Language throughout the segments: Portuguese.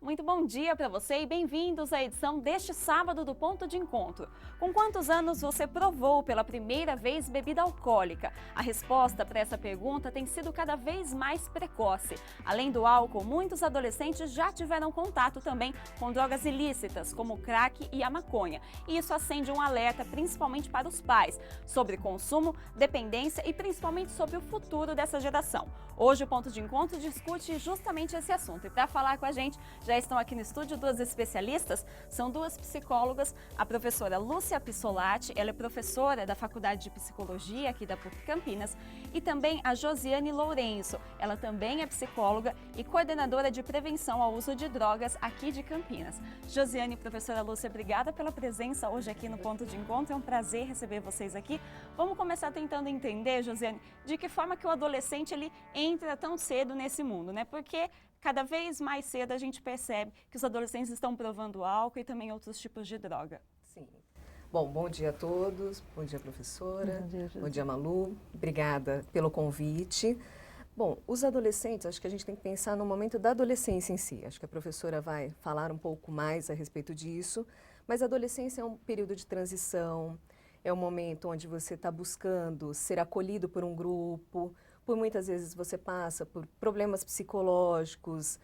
Muito bom dia para você e bem-vindos à edição deste sábado do Ponto de Encontro. Com quantos anos você provou pela primeira vez bebida alcoólica? A resposta para essa pergunta tem sido cada vez mais precoce. Além do álcool, muitos adolescentes já tiveram contato também com drogas ilícitas, como o crack e a maconha. E isso acende um alerta, principalmente para os pais, sobre consumo, dependência e principalmente sobre o futuro dessa geração. Hoje o Ponto de Encontro discute justamente esse assunto. E para falar com a gente, já estão aqui no estúdio duas especialistas, são duas psicólogas, a professora Lúcia Pissolati, ela é professora da Faculdade de Psicologia aqui da PUC Campinas, e também a Josiane Lourenço, ela também é psicóloga e coordenadora de prevenção ao uso de drogas aqui de Campinas. Josiane e professora Lúcia, obrigada pela presença hoje aqui no Ponto de Encontro, é um prazer receber vocês aqui. Vamos começar tentando entender, Josiane, de que forma que o adolescente ele entra tão cedo nesse mundo, né? Porque cada vez mais cedo a gente percebe que os adolescentes estão provando álcool e também outros tipos de droga. Sim. Bom dia a todos. Bom dia, professora. Bom dia, Malu. Obrigada pelo convite. Bom, os adolescentes, acho que a gente tem que pensar no momento da adolescência em si. Acho que a professora vai falar um pouco mais a respeito disso, mas a adolescência é um período de transição, é um momento onde você está buscando ser acolhido por um grupo. Por muitas vezes você passa por problemas psicológicos,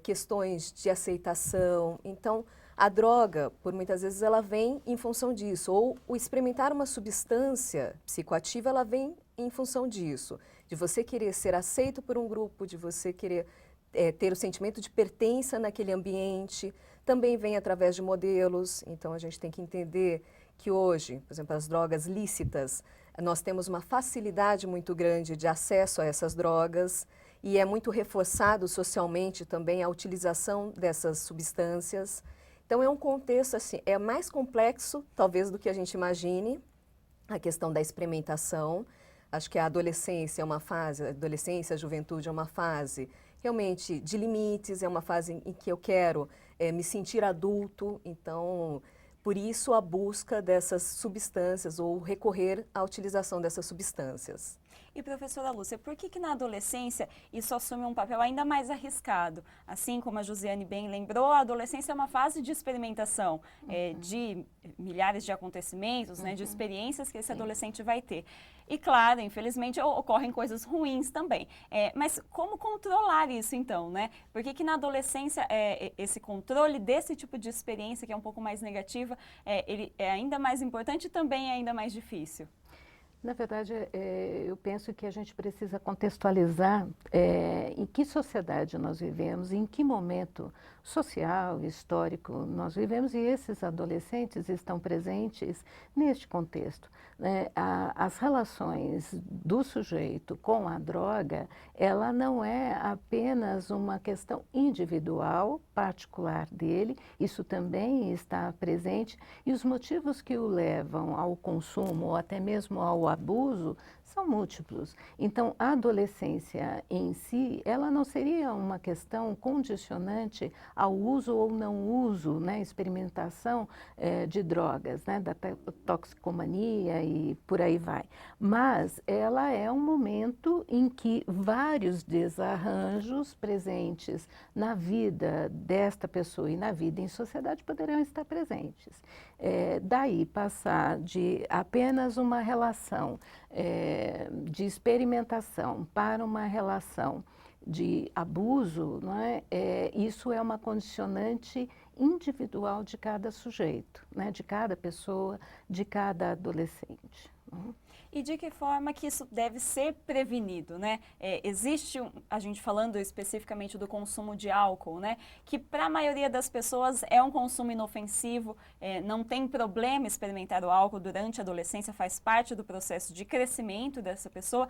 questões de aceitação. Então, a droga, por muitas vezes, ela vem em função disso. Ou o experimentar uma substância psicoativa, ela vem em função disso. De você querer ser aceito por um grupo, de você querer ter o sentimento de pertença naquele ambiente. Também vem através de modelos. Então, a gente tem que entender que hoje, por exemplo, as drogas lícitas, nós temos uma facilidade muito grande de acesso a essas drogas e é muito reforçado socialmente também a utilização dessas substâncias. Então é um contexto assim, é mais complexo talvez do que a gente imagine, a questão da experimentação. Acho que a adolescência é uma fase, a adolescência, a juventude é uma fase realmente de limites, é uma fase em que eu quero me sentir adulto, então por isso a busca dessas substâncias ou recorrer à utilização dessas substâncias. E professora Lúcia, por que na adolescência isso assume um papel ainda mais arriscado? Assim como a Josiane bem lembrou, a adolescência é uma fase de experimentação, de milhares de acontecimentos, né, de experiências que esse adolescente vai ter. E claro, infelizmente ocorrem coisas ruins também. Mas como controlar isso então, né? Por que na adolescência esse controle desse tipo de experiência que é um pouco mais negativa, ele é ainda mais importante e também é ainda mais difícil? Na verdade, eu penso que a gente precisa contextualizar em que sociedade nós vivemos, em que momento social, histórico nós vivemos, e esses adolescentes estão presentes neste contexto, né? As relações do sujeito com a droga, ela não é apenas uma questão individual, particular dele, isso também está presente, e os motivos que o levam ao consumo ou até mesmo ao abuso são múltiplos. Então, a adolescência em si, ela não seria uma questão condicionante ao uso ou não uso, né, experimentação de drogas, né, da toxicomania e por aí vai. Mas ela é um momento em que vários desarranjos presentes na vida desta pessoa e na vida em sociedade poderão estar presentes. Daí passar de apenas uma relação de experimentação para uma relação de abuso, não é? Isso é uma condicionante individual de cada sujeito, né? De cada pessoa, de cada adolescente. E de que forma que isso deve ser prevenido, né? Existe, a gente falando especificamente do consumo de álcool, né? Que para a maioria das pessoas é um consumo inofensivo, não tem problema experimentar o álcool durante a adolescência, faz parte do processo de crescimento dessa pessoa.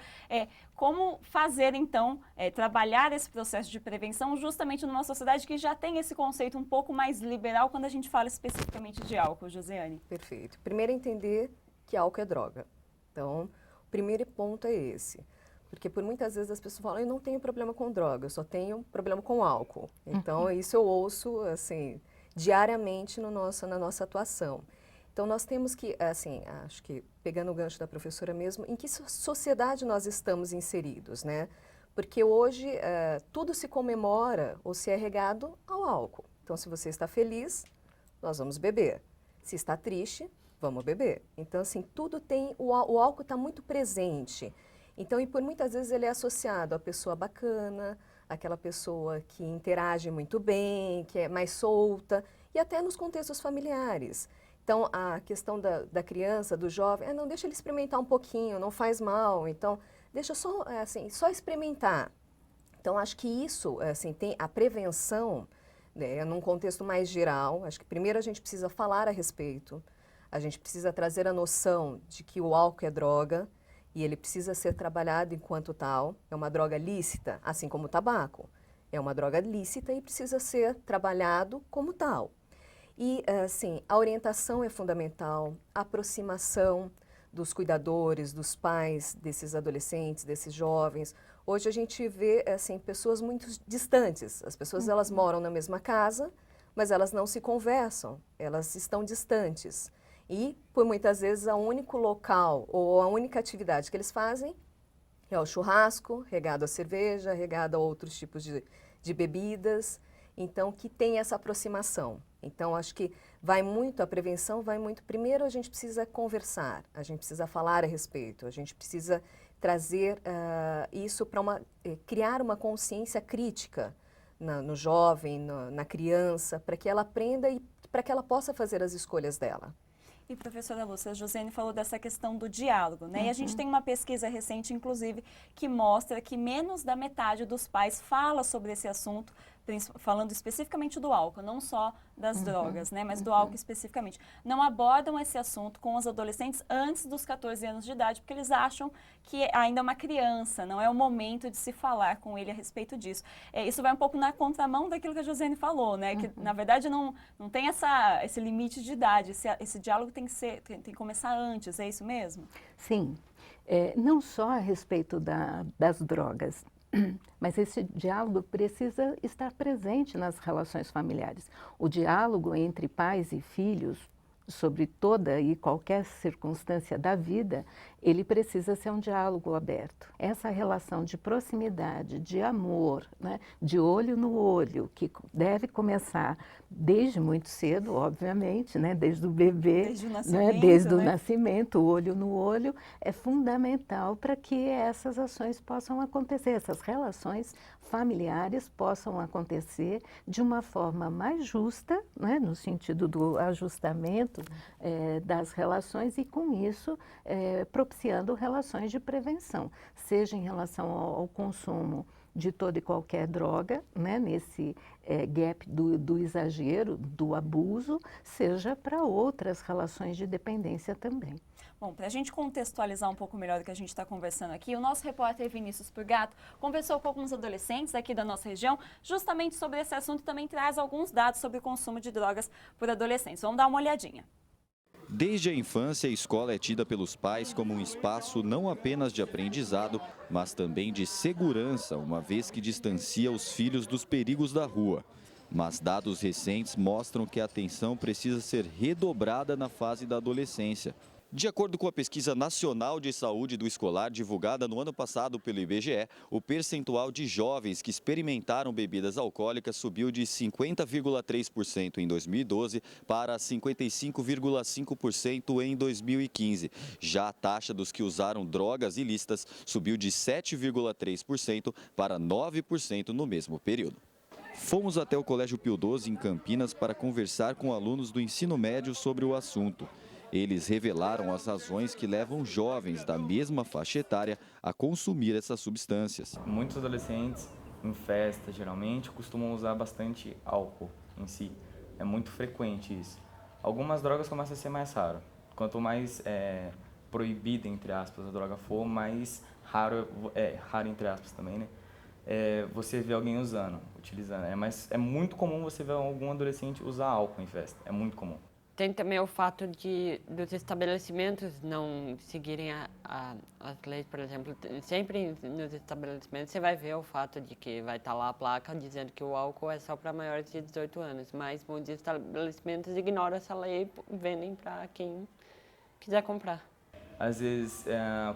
Como fazer, então, trabalhar esse processo de prevenção justamente numa sociedade que já tem esse conceito um pouco mais liberal quando a gente fala especificamente de álcool, Josiane? Perfeito. Primeiro entender que álcool é droga. Então, o primeiro ponto é esse. Porque por muitas vezes as pessoas falam, eu não tenho problema com droga, eu só tenho problema com álcool. Então, isso eu ouço, assim, diariamente na nossa atuação. Então, nós temos que, assim, acho que pegando o gancho da professora mesmo, em que sociedade nós estamos inseridos, né? Porque hoje tudo se comemora ou se é regado ao álcool. Então, se você está feliz, nós vamos beber. Se está triste, vamos beber. Então, assim, tudo tem... O álcool está muito presente. Então, e por muitas vezes ele é associado à pessoa bacana, aquela pessoa que interage muito bem, que é mais solta, e até nos contextos familiares. Então, a questão da criança, do jovem, não, deixa ele experimentar um pouquinho, não faz mal, então, deixa só, assim, só experimentar. Então, acho que isso, assim, tem a prevenção, né, num contexto mais geral. Acho que primeiro a gente precisa falar a respeito, a gente precisa trazer a noção de que o álcool é droga e ele precisa ser trabalhado enquanto tal. É uma droga lícita, assim como o tabaco. É uma droga lícita e precisa ser trabalhado como tal. E, assim, a orientação é fundamental, a aproximação dos cuidadores, dos pais, desses adolescentes, desses jovens. Hoje a gente vê, assim, pessoas muito distantes. As pessoas, elas moram na mesma casa, mas elas não se conversam, elas estão distantes. E, por muitas vezes, o único local ou a única atividade que eles fazem é o churrasco, regado a cerveja, regado a outros tipos de bebidas. Então, que tem essa aproximação. Então, acho que vai muito, a prevenção vai muito, primeiro a gente precisa conversar, a gente precisa falar a respeito, a gente precisa trazer isso para criar uma consciência crítica no jovem, na criança, para que ela aprenda e para que ela possa fazer as escolhas dela. E, professora Lúcia, a Josiane falou dessa questão do diálogo, né? E a gente tem uma pesquisa recente, inclusive, que mostra que menos da metade dos pais fala sobre esse assunto, falando especificamente do álcool, não só das drogas, né? Mas do álcool especificamente. Não abordam esse assunto com os adolescentes antes dos 14 anos de idade, porque eles acham que ainda é uma criança, não é o momento de se falar com ele a respeito disso. Isso vai um pouco na contramão daquilo que a Josiane falou, né? Que, na verdade, não tem esse limite de idade, esse diálogo tem que começar antes, é isso mesmo? Sim, não só a respeito das drogas, mas esse diálogo precisa estar presente nas relações familiares. O diálogo entre pais e filhos, sobre toda e qualquer circunstância da vida, ele precisa ser um diálogo aberto. Essa relação de proximidade, de amor, né, de olho no olho, que deve começar desde muito cedo, obviamente, né, desde o bebê, desde o nascimento, né, desde o nascimento, o olho no olho, é fundamental para que essas ações possam acontecer, essas relações familiares possam acontecer de uma forma mais justa, né, no sentido do ajustamento das relações e, com isso, propiciando relações de prevenção, seja em relação ao consumo de toda e qualquer droga, né, nesse gap do exagero, do abuso, seja para outras relações de dependência também. Bom, para a gente contextualizar um pouco melhor do que a gente está conversando aqui, o nosso repórter Vinícius Purgato conversou com alguns adolescentes aqui da nossa região justamente sobre esse assunto e também traz alguns dados sobre o consumo de drogas por adolescentes. Vamos dar uma olhadinha. Desde a infância, a escola é tida pelos pais como um espaço não apenas de aprendizado, mas também de segurança, uma vez que distancia os filhos dos perigos da rua. Mas dados recentes mostram que a atenção precisa ser redobrada na fase da adolescência. De acordo com a Pesquisa Nacional de Saúde do Escolar, divulgada no ano passado pelo IBGE, o percentual de jovens que experimentaram bebidas alcoólicas subiu de 50,3% em 2012 para 55,5% em 2015. Já a taxa dos que usaram drogas ilícitas subiu de 7,3% para 9% no mesmo período. Fomos até o Colégio Pio XII, em Campinas, para conversar com alunos do ensino médio sobre o assunto. Eles revelaram as razões que levam jovens da mesma faixa etária a consumir essas substâncias. Muitos adolescentes, em festa, geralmente, costumam usar bastante álcool em si. É muito frequente isso. Algumas drogas começam a ser mais raro. Quanto mais proibida, entre aspas, a droga for, mais raro, entre aspas também, né? Você vê alguém utilizando. Mas é muito comum você ver algum adolescente usar álcool em festa. É muito comum. Tem também o fato dos estabelecimentos não seguirem as leis, por exemplo. Sempre nos estabelecimentos você vai ver o fato de que vai estar lá a placa dizendo que o álcool é só para maiores de 18 anos, mas muitos estabelecimentos ignoram essa lei e vendem para quem quiser comprar. Às vezes,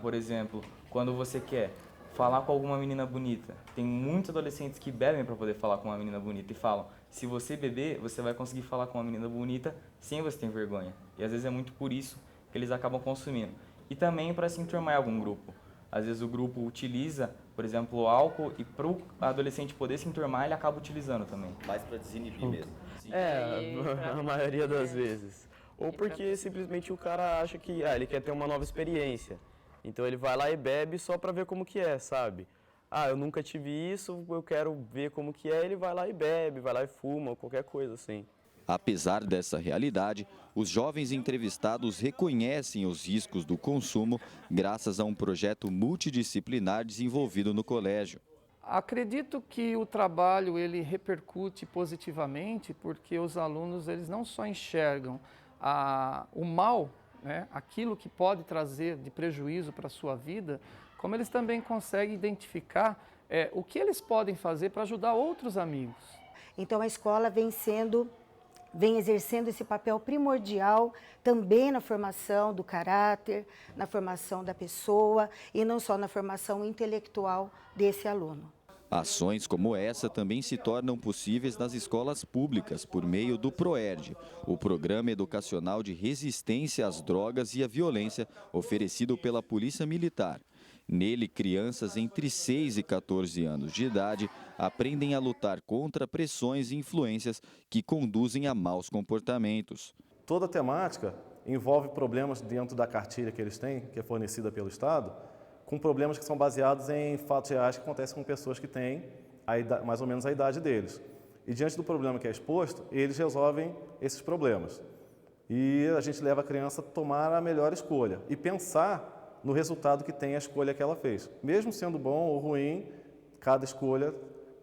por exemplo, quando você quer falar com alguma menina bonita. Tem muitos adolescentes que bebem para poder falar com uma menina bonita e falam, se você beber, você vai conseguir falar com uma menina bonita sem você ter vergonha. E às vezes é muito por isso que eles acabam consumindo. E também para se enturmar em algum grupo. Às vezes o grupo utiliza, por exemplo, o álcool e para o adolescente poder se enturmar, ele acaba utilizando também. Mais para desinibir mesmo. A maioria das vezes. Ou porque simplesmente o cara acha que ele quer ter uma nova experiência. Então ele vai lá e bebe só para ver como que é, sabe? Eu nunca tive isso, eu quero ver como que é, ele vai lá e bebe, vai lá e fuma, qualquer coisa assim. Apesar dessa realidade, os jovens entrevistados reconhecem os riscos do consumo graças a um projeto multidisciplinar desenvolvido no colégio. Acredito que o trabalho ele repercute positivamente porque os alunos eles não só enxergam o mal, né, aquilo que pode trazer de prejuízo para a sua vida, como eles também conseguem identificar o que eles podem fazer para ajudar outros amigos. Então a escola vem exercendo esse papel primordial também na formação do caráter, na formação da pessoa e não só na formação intelectual desse aluno. Ações como essa também se tornam possíveis nas escolas públicas por meio do PROERD, o Programa Educacional de Resistência às Drogas e à Violência, oferecido pela Polícia Militar. Nele, crianças entre 6 e 14 anos de idade aprendem a lutar contra pressões e influências que conduzem a maus comportamentos. Toda a temática envolve problemas dentro da cartilha que eles têm, que é fornecida pelo Estado, com problemas que são baseados em fatos reais que acontecem com pessoas que têm mais ou menos a idade deles. E diante do problema que é exposto, eles resolvem esses problemas. E a gente leva a criança a tomar a melhor escolha e pensar no resultado que tem a escolha que ela fez. Mesmo sendo bom ou ruim, cada escolha,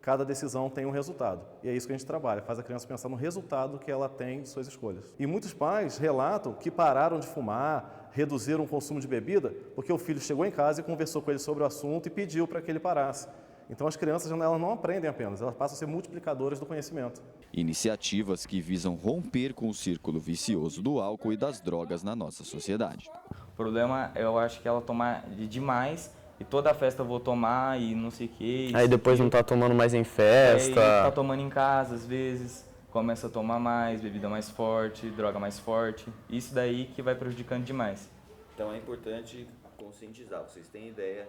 cada decisão tem um resultado. E é isso que a gente trabalha, faz a criança pensar no resultado que ela tem de suas escolhas. E muitos pais relatam que pararam de fumar, reduziram o consumo de bebida, porque o filho chegou em casa e conversou com ele sobre o assunto e pediu para que ele parasse. Então as crianças elas não aprendem apenas, elas passam a ser multiplicadoras do conhecimento. Iniciativas que visam romper com o círculo vicioso do álcool e das drogas na nossa sociedade. O problema, eu acho que ela tomar demais e toda a festa eu vou tomar e não sei o que. Aí depois não tá tomando mais em festa. Tá tomando em casa às vezes, começa a tomar mais, bebida mais forte, droga mais forte. Isso daí que vai prejudicando demais. Então é importante conscientizar, vocês têm ideia?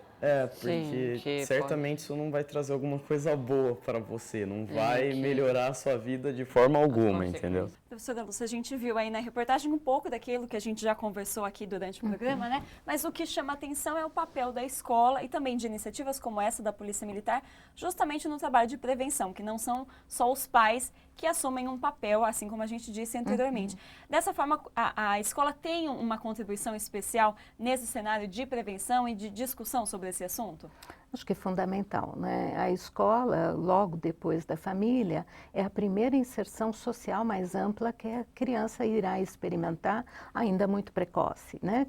Porque Sim, certamente isso não vai trazer alguma coisa boa para você, não vai melhorar a sua vida de forma alguma, entendeu? Professora Lúcia, a gente viu aí na reportagem um pouco daquilo que a gente já conversou aqui durante o programa, né? Mas o que chama atenção é o papel da escola e também de iniciativas como essa da Polícia Militar, justamente no trabalho de prevenção, que não são só os pais que assumem um papel, assim como a gente disse anteriormente. Dessa forma, a escola tem uma contribuição especial nesse cenário de prevenção e de discussão sobre esse assunto? Acho que é fundamental, né? A escola, logo depois da família, é a primeira inserção social mais ampla que a criança irá experimentar ainda muito precoce, né?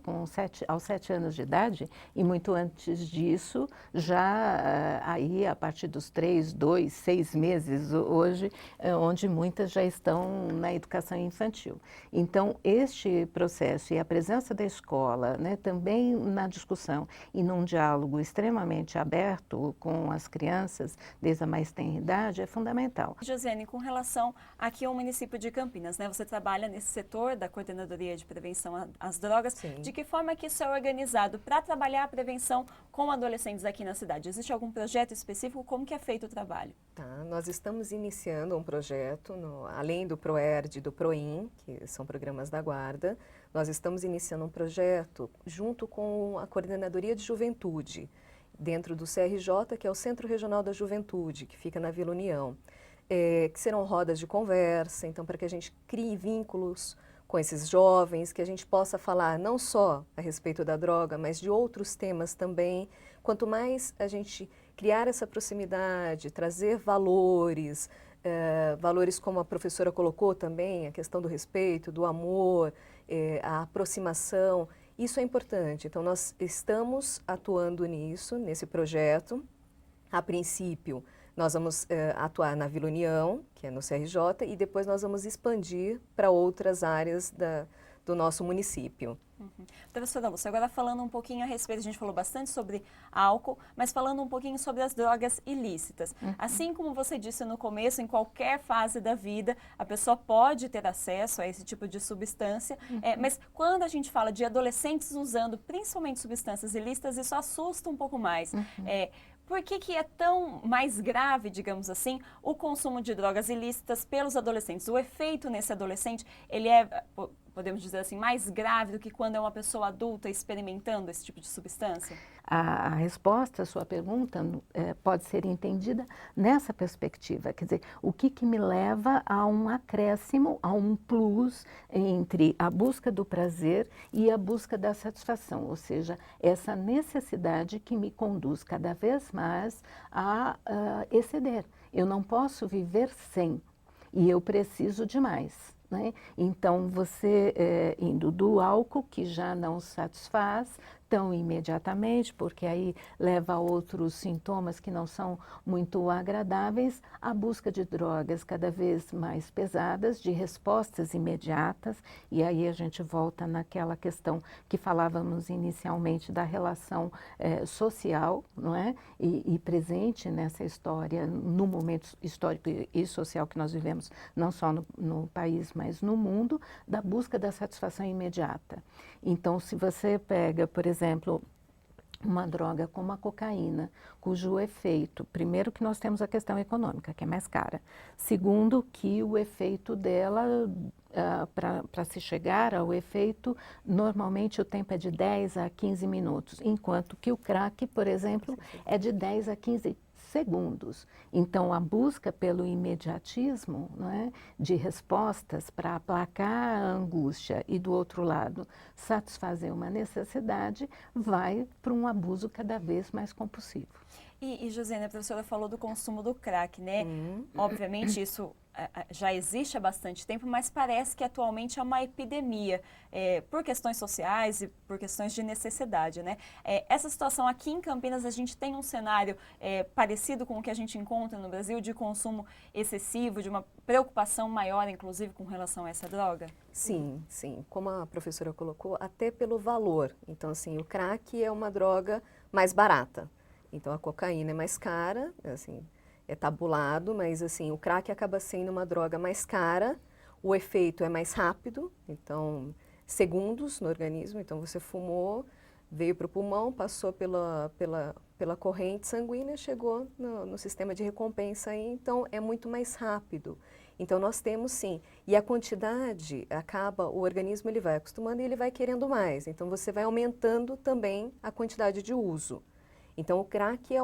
Aos 7 anos de idade e muito antes disso, já aí a partir dos 3, 2, 6 meses hoje, onde muitas já estão na educação infantil. Então, este processo e a presença da escola, né, também na discussão e num diálogo extremamente aberto com as crianças desde a mais tenra idade é fundamental. Josiane, com relação aqui ao município de Campinas, né? Você trabalha nesse setor da Coordenadoria de Prevenção às Drogas. Sim. De que forma que isso é organizado para trabalhar a prevenção com adolescentes aqui na cidade? Existe algum projeto específico? Como que é feito o trabalho? Tá, nós estamos iniciando um projeto, além do PROERD e do PROIN, que são programas da Guarda, nós estamos iniciando um projeto junto com a Coordenadoria de Juventude, dentro do CRJ, que é o Centro Regional da Juventude, que fica na Vila União, que serão rodas de conversa, então para que a gente crie vínculos com esses jovens, que a gente possa falar não só a respeito da droga, mas de outros temas também. Quanto mais a gente criar essa proximidade, trazer valores, valores como a professora colocou também, a questão do respeito, do amor, a aproximação, isso é importante. Então, nós estamos atuando nisso, nesse projeto. A princípio, nós vamos atuar na Vila União, que é no CRJ, e depois nós vamos expandir para outras áreas do nosso município. Professora Lúcia, agora falando um pouquinho a respeito, a gente falou bastante sobre álcool, mas falando um pouquinho sobre as drogas ilícitas. Assim como você disse no começo, em qualquer fase da vida, a pessoa pode ter acesso a esse tipo de substância, mas quando a gente fala de adolescentes usando principalmente substâncias ilícitas, isso assusta um pouco mais. Por que é tão mais grave, digamos assim, o consumo de drogas ilícitas pelos adolescentes? O efeito nesse adolescente, ele é, podemos dizer assim, mais grave do que quando é uma pessoa adulta experimentando esse tipo de substância? A resposta à sua pergunta pode ser entendida nessa perspectiva, quer dizer, o que me leva a um acréscimo, a um plus entre a busca do prazer e a busca da satisfação, ou seja, essa necessidade que me conduz cada vez mais a exceder. Eu não posso viver sem e eu preciso de mais. Né? Então, você indo do álcool, que já não satisfaz tão imediatamente, porque aí leva a outros sintomas que não são muito agradáveis, a busca de drogas cada vez mais pesadas, de respostas imediatas, e aí a gente volta naquela questão que falávamos inicialmente da relação social, não é? E presente nessa história, no momento histórico e social que nós vivemos, não só no país, mas no mundo, da busca da satisfação imediata. Então, se você pega, por exemplo, uma droga como a cocaína, cujo efeito, primeiro que nós temos a questão econômica, que é mais cara. Segundo, que o efeito dela, para se chegar ao efeito, normalmente o tempo é de 10 a 15 minutos, enquanto que o crack, por exemplo, é de 10 a 15 segundos. Então, a busca pelo imediatismo, não é, de respostas para aplacar a angústia e, do outro lado, satisfazer uma necessidade, vai para um abuso cada vez mais compulsivo. E Josiane, a professora falou do consumo do crack, né? Obviamente isso já existe há bastante tempo, mas parece que atualmente é uma epidemia, por questões sociais e por questões de necessidade, né? Essa situação aqui em Campinas, a gente tem um cenário parecido com o que a gente encontra no Brasil, de consumo excessivo, de uma preocupação maior, inclusive, com relação a essa droga? Sim, sim. Como a professora colocou, até pelo valor. Então, assim, o crack é uma droga mais barata. Então, a cocaína é mais cara, assim, é tabulado, mas assim, o crack acaba sendo uma droga mais cara, o efeito é mais rápido, então, segundos no organismo. Então, você fumou, veio para o pulmão, passou pela corrente sanguínea, chegou no sistema de recompensa aí, então, é muito mais rápido. Então, nós temos sim, e a quantidade acaba, o organismo ele vai acostumando e ele vai querendo mais, então você vai aumentando também a quantidade de uso. Então, o crack é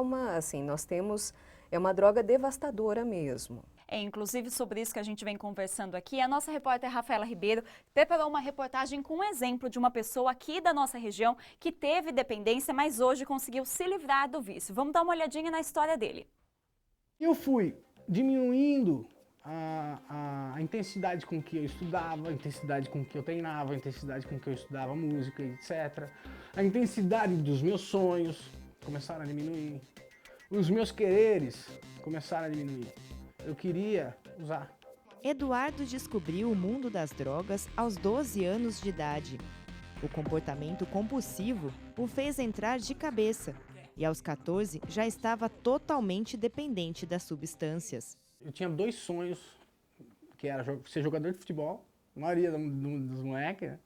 é uma droga devastadora mesmo. Inclusive sobre isso que a gente vem conversando aqui, a nossa repórter Rafaela Ribeiro preparou uma reportagem com um exemplo de uma pessoa aqui da nossa região que teve dependência, mas hoje conseguiu se livrar do vício. Vamos dar uma olhadinha na história dele. Eu fui diminuindo a intensidade com que eu estudava, a intensidade com que eu treinava, a intensidade com que eu estudava música, etc. A intensidade dos meus sonhos começaram a diminuir. Os meus quereres começaram a diminuir. Eu queria usar. Eduardo descobriu o mundo das drogas aos 12 anos de idade. O comportamento compulsivo o fez entrar de cabeça e aos 14 já estava totalmente dependente das substâncias. Eu tinha 2 sonhos, que era ser jogador de futebol, a maioria dos moleques, né?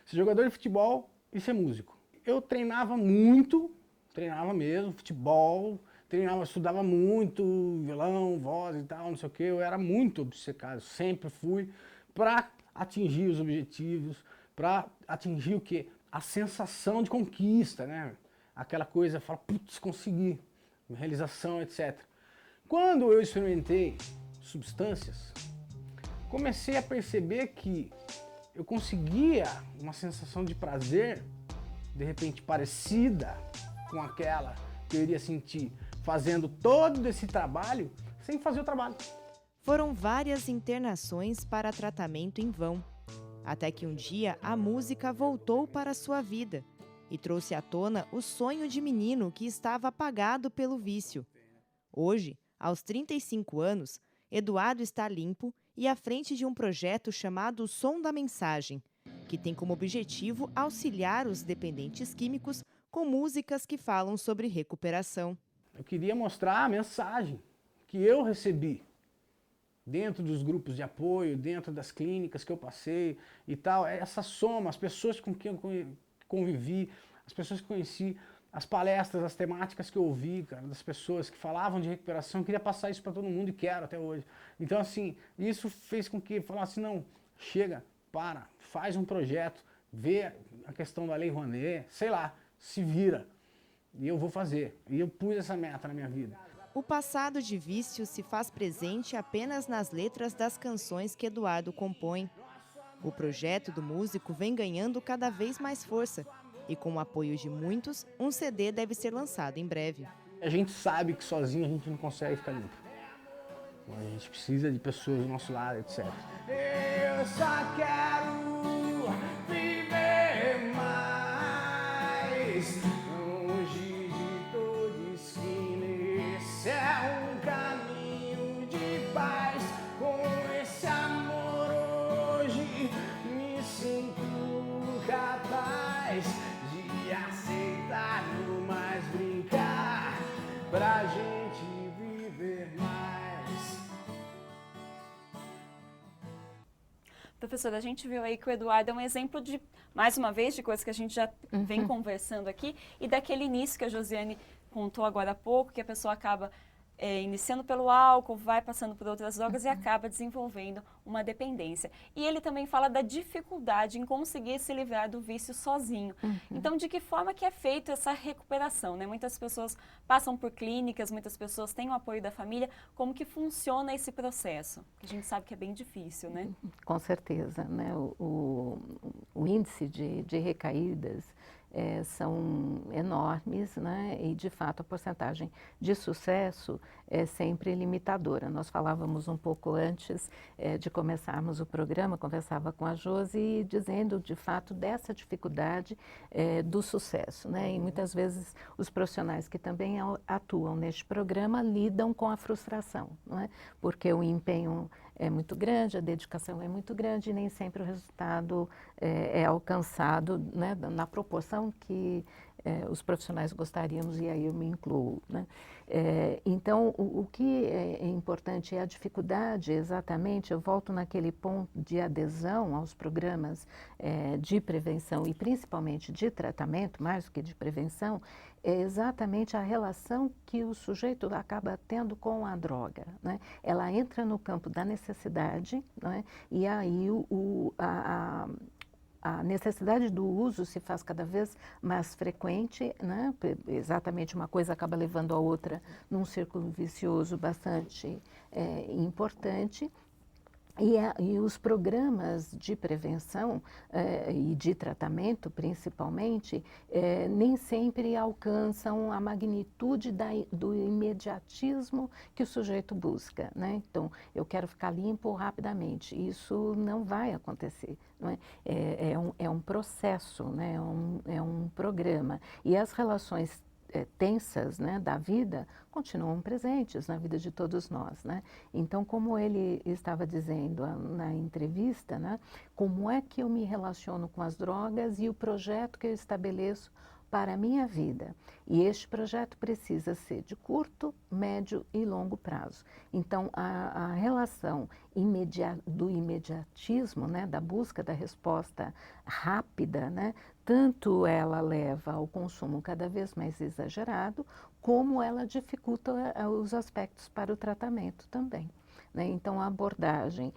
Ser jogador de futebol e ser músico. Eu treinava muito, treinava mesmo, futebol, estudava muito, violão, voz e tal, não sei o quê. Eu era muito obcecado, sempre fui, para atingir os objetivos, para atingir o quê? A sensação de conquista, né? Aquela coisa, fala, putz, consegui, realização, etc. Quando eu experimentei substâncias, comecei a perceber que eu conseguia uma sensação de prazer, de repente parecida com aquela que eu iria sentir fazendo todo esse trabalho sem fazer o trabalho. Foram várias internações para tratamento em vão, até que um dia a música voltou para a sua vida e trouxe à tona o sonho de menino que estava apagado pelo vício. Hoje, aos 35 anos, Eduardo está limpo e à frente de um projeto chamado Som da Mensagem, que tem como objetivo auxiliar os dependentes químicos com músicas que falam sobre recuperação. Eu queria mostrar a mensagem que eu recebi dentro dos grupos de apoio, dentro das clínicas que eu passei e tal. Essa soma, as pessoas com quem eu convivi, as pessoas que conheci, as palestras, as temáticas que eu ouvi, cara, das pessoas que falavam de recuperação, eu queria passar isso para todo mundo e quero até hoje. Então, assim, isso fez com que eu falasse, não, chega, para, faz um projeto, vê a questão da Lei Rouanet, sei lá, se vira. E eu vou fazer. E eu pus essa meta na minha vida. O passado de vício se faz presente apenas nas letras das canções que Eduardo compõe. O projeto do músico vem ganhando cada vez mais força. E com o apoio de muitos, um CD deve ser lançado em breve. A gente sabe que sozinho a gente não consegue ficar limpo. A gente precisa de pessoas do nosso lado, etc. Eu só quero viver mais, longe de toda esquina. Esse é um caminho de paz. Com esse amor hoje me sinto capaz de aceitar, não mais brincar, pra gente viver mais. Professora, a gente viu aí que o Eduardo é um exemplo de, mais uma vez, de coisas que a gente já vem conversando aqui e daquele início que a Josiane contou agora há pouco, que a pessoa acaba iniciando pelo álcool, vai passando por outras drogas e acaba desenvolvendo uma dependência. E ele também fala da dificuldade em conseguir se livrar do vício sozinho. Então, de que forma que é feita essa recuperação, né? Muitas pessoas passam por clínicas, muitas pessoas têm o apoio da família. Como que funciona esse processo? A gente sabe que é bem difícil, né? Com certeza, né? O índice de recaídas são enormes, né? E, de fato, a porcentagem de sucesso é sempre limitadora. Nós falávamos um pouco antes de começarmos o programa, conversava com a Josi, dizendo, de fato, dessa dificuldade do sucesso, né? E muitas vezes os profissionais que também atuam neste programa lidam com a frustração, não é? Porque o empenho é muito grande, a dedicação é muito grande e nem sempre o resultado é alcançado, né, na proporção que os profissionais gostaríamos, e aí eu me incluo, né? Então, o que é importante é a dificuldade, exatamente, eu volto naquele ponto de adesão aos programas de prevenção e principalmente de tratamento, mais do que de prevenção, é exatamente a relação que o sujeito acaba tendo com a droga, né? Ela entra no campo da necessidade, né? E aí a necessidade do uso se faz cada vez mais frequente, né? Exatamente, uma coisa acaba levando a outra num círculo vicioso bastante importante. E os programas de prevenção e de tratamento, principalmente, nem sempre alcançam a magnitude do imediatismo que o sujeito busca, né? Então, eu quero ficar limpo rapidamente. Isso não vai acontecer, não é? É um processo, né? É um programa. E as relações tensas, né, da vida continuam presentes na vida de todos nós, né? Então, como ele estava dizendo na entrevista, né, como é que eu me relaciono com as drogas e o projeto que eu estabeleço para a minha vida. E este projeto precisa ser de curto, médio e longo prazo. Então, a relação do imediatismo, né, da busca da resposta rápida, né, tanto ela leva ao consumo cada vez mais exagerado, como ela dificulta os aspectos para o tratamento também, né? Então, a abordagem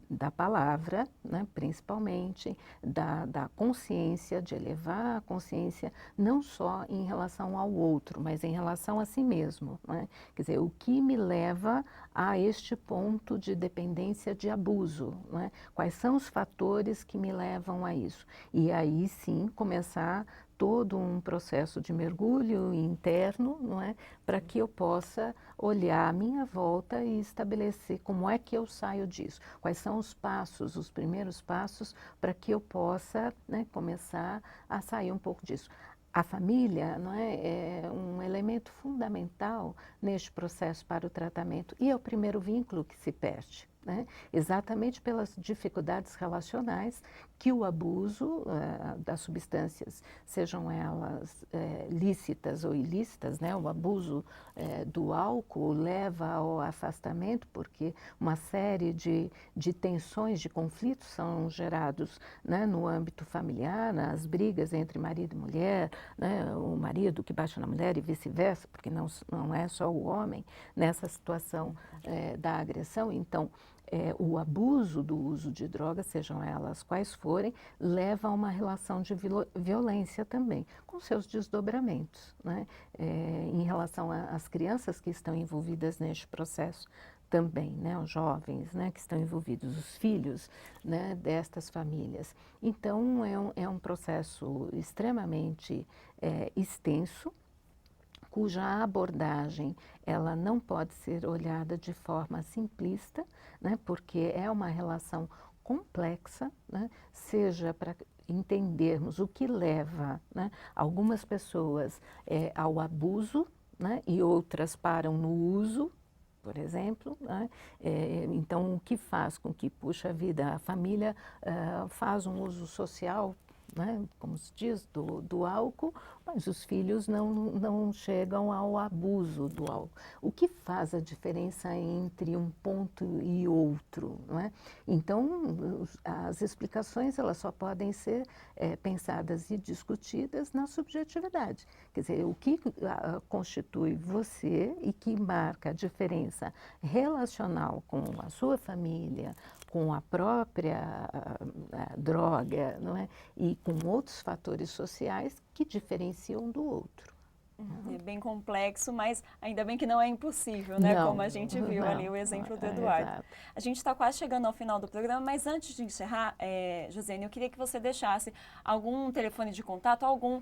da palavra, né, principalmente, da consciência, de elevar a consciência, não só em relação ao outro, mas em relação a si mesmo, né? Quer dizer, o que me leva a este ponto de dependência de abuso, né? Quais são os fatores que me levam a isso? E aí sim começar todo um processo de mergulho interno, não é? Para que eu possa olhar à minha volta e estabelecer como é que eu saio disso. Quais são os passos, os primeiros passos, para que eu possa, né, começar a sair um pouco disso. A família, não é um elemento fundamental neste processo para o tratamento e é o primeiro vínculo que se perde, né? Exatamente pelas dificuldades relacionais que o abuso das substâncias, sejam elas lícitas ou ilícitas, né? O abuso do álcool leva ao afastamento, porque uma série de tensões, de conflitos são gerados, né, no âmbito familiar, nas brigas entre marido e mulher, né, o marido que bate na mulher e vice-versa, porque não é só o homem nessa situação da agressão. Então, o abuso do uso de drogas, sejam elas quais forem, leva a uma relação de violência também, com seus desdobramentos, né? Em relação às crianças que estão envolvidas neste processo também, né? Os jovens, né, que estão envolvidos, os filhos, né, destas famílias. Então, é um processo extremamente extenso, cuja abordagem ela não pode ser olhada de forma simplista, né, porque é uma relação complexa, né, seja para entendermos o que leva, né, algumas pessoas ao abuso, né, e outras param no uso, por exemplo, né? Então, o que faz com que, puxa vida, a família faz um uso social, né, como se diz, do álcool, mas os filhos não chegam ao abuso do álcool. O que faz a diferença entre um ponto e outro, não é? Então, as explicações elas só podem ser pensadas e discutidas na subjetividade. Quer dizer, o que constitui você e que marca a diferença relacional com a sua família, com a própria droga, não é? E com outros fatores sociais que diferenciam um do outro. É bem complexo, mas ainda bem que não é impossível, né? Como a gente viu ali o exemplo do Eduardo. A gente está quase chegando ao final do programa, mas antes de encerrar, Josiane, eu queria que você deixasse algum telefone de contato, algum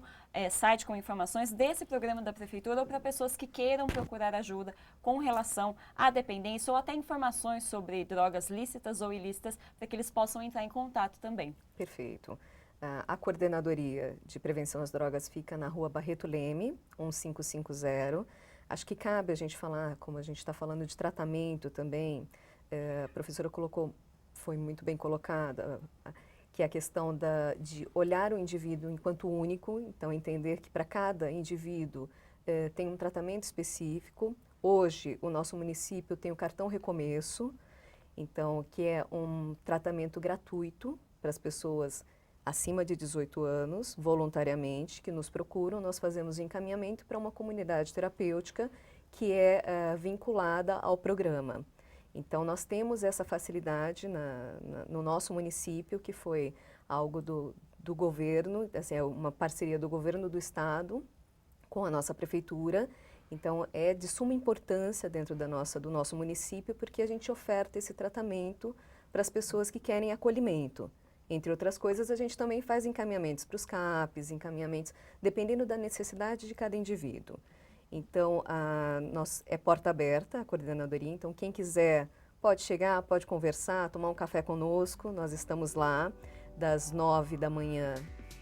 site com informações desse programa da Prefeitura ou para pessoas que queiram procurar ajuda com relação à dependência ou até informações sobre drogas lícitas ou ilícitas, para que eles possam entrar em contato também. Perfeito. A Coordenadoria de Prevenção às Drogas fica na Rua Barreto Leme, 1550. Acho que cabe a gente falar, como a gente está falando de tratamento também, a professora colocou, foi muito bem colocada, que é a questão de olhar o indivíduo enquanto único, então entender que para cada indivíduo tem um tratamento específico. Hoje, o nosso município tem o Cartão Recomeço, então, que é um tratamento gratuito para as pessoas acima de 18 anos, voluntariamente, que nos procuram. Nós fazemos encaminhamento para uma comunidade terapêutica que é vinculada ao programa. Então, nós temos essa facilidade no nosso município, que foi algo do governo, assim, é uma parceria do governo do estado com a nossa prefeitura. Então, é de suma importância dentro do nosso município, porque a gente oferta esse tratamento para as pessoas que querem acolhimento. Entre outras coisas, a gente também faz encaminhamentos para os CAPs, encaminhamentos, dependendo da necessidade de cada indivíduo. Então, é porta aberta a coordenadoria, então quem quiser pode chegar, pode conversar, tomar um café conosco. Nós estamos lá das 9 da manhã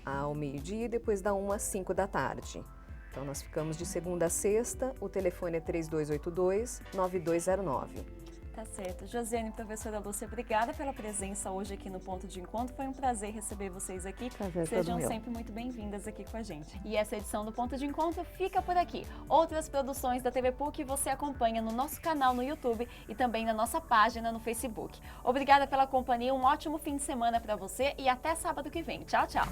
ao meio-dia e depois da 1 às 5 da tarde. Então, nós ficamos de segunda a sexta, o telefone é 3282-9209. Tá certo. Josiane, professora Lúcia, obrigada pela presença hoje aqui no Ponto de Encontro. Foi um prazer receber vocês aqui. Prazer Sejam sempre muito bem-vindas aqui com a gente. E essa edição do Ponto de Encontro fica por aqui. Outras produções da TV PUC você acompanha no nosso canal no YouTube e também na nossa página no Facebook. Obrigada pela companhia, um ótimo fim de semana para você e até sábado que vem. Tchau, tchau.